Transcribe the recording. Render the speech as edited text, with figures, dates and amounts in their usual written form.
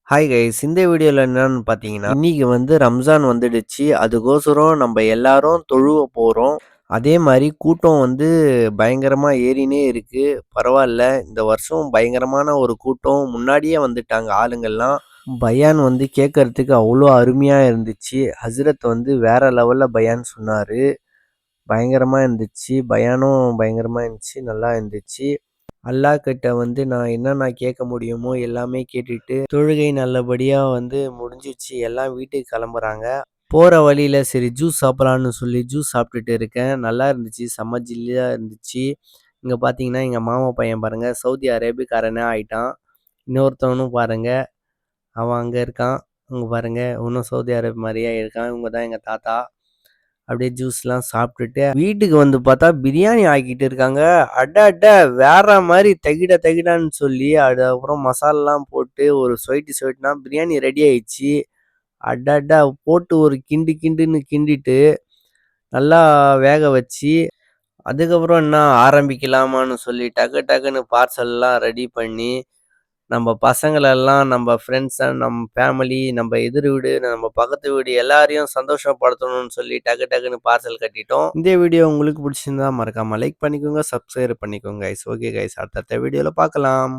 Hi guys, இந்த வீடியோவில் என்னன்னு பார்த்தீங்கன்னா, இன்னைக்கு வந்து ரம்ஜான் வந்துடுச்சு. அதுக்கோசரம் நம்ம எல்லாரும் தொழுவ போகிறோம். அதே மாதிரி கூட்டம் வந்து பயங்கரமாக ஏறினே இருக்கு. பரவாயில்ல, இந்த வருஷம் பயங்கரமான ஒரு கூட்டம். முன்னாடியே வந்துட்டாங்க ஆளுங்கள்லாம். பயான் வந்து கேட்கறதுக்கு அவ்வளோ அருமையாக இருந்துச்சு. ஹஸ்ரத் வந்து வேற லெவலில் பயான் சொன்னார். பயங்கரமாக இருந்துச்சு. பயானும் பயங்கரமாக இருந்துச்சு. நல்லா இருந்துச்சு. அல்லாஹ் கிட்ட வந்து நான் என்னென்ன கேட்க முடியுமோ எல்லாமே கேட்டுட்டு தொழுகை நல்லபடியா வந்து முடிஞ்சிச்சு. எல்லாம் வீட்டுக்கு கிளம்புறாங்க. போற வழியில சரி ஜூஸ் சாப்பிடலான்னு சொல்லி ஜூஸ் சாப்பிட்டுட்டு இருக்கேன். நல்லா இருந்துச்சு. செம்ம ஜில்லியா இருந்துச்சு. இங்க பார்த்தீங்கன்னா, எங்க மாமா பையன் பாருங்க சவுதி அரேபியக்காரனே ஆயிட்டான். இன்னொருத்தவனும் பாருங்க, அவன் அங்க இருக்கான். அங்க பாருங்க இன்னும் சவுதி அரேபியா மாதிரியே இருக்கான். இவங்க தான் எங்க தாத்தா. அப்படியே ஜூஸ்லாம் சாப்பிட்டுட்டு வீட்டுக்கு வந்து பார்த்தா பிரியாணி ஆக்கிட்டு இருக்காங்க. அட அட வேற மாதிரி தகிட தகிடான்னு சொல்லி அதுக்கப்புறம் மசாலாலாம் போட்டு ஒரு சொயிட்டுனா பிரியாணி ரெடி ஆயிடுச்சு. அடடா போட்டு ஒரு கிண்டு கிண்டுன்னு கிண்டிட்டு நல்லா வேக வச்சு அதுக்கப்புறம் என்ன ஆரம்பிக்கலாமான்னு சொல்லி டக்கு டக்குன்னு பார்சல்லாம் ரெடி பண்ணி நம்ம பசங்களெல்லாம், நம்ம ஃப்ரெண்ட்ஸ, நம்ம ஃபேமிலி, நம்ம எதிர் வீடு, நம்ம பக்கத்து வீடு எல்லாரையும் சந்தோஷப்படுத்தணும்னு சொல்லி டக்கு டக்குன்னு பார்சல் கட்டிட்டோம். இந்த வீடியோ உங்களுக்கு பிடிச்சிருந்தா மறக்காம லைக் பண்ணிக்கோங்க, சப்ஸ்கிரைப் பண்ணிக்கோங்க கைஸ். ஓகே கைஸ், அடுத்தடுத்த வீடியோல பார்க்கலாம்.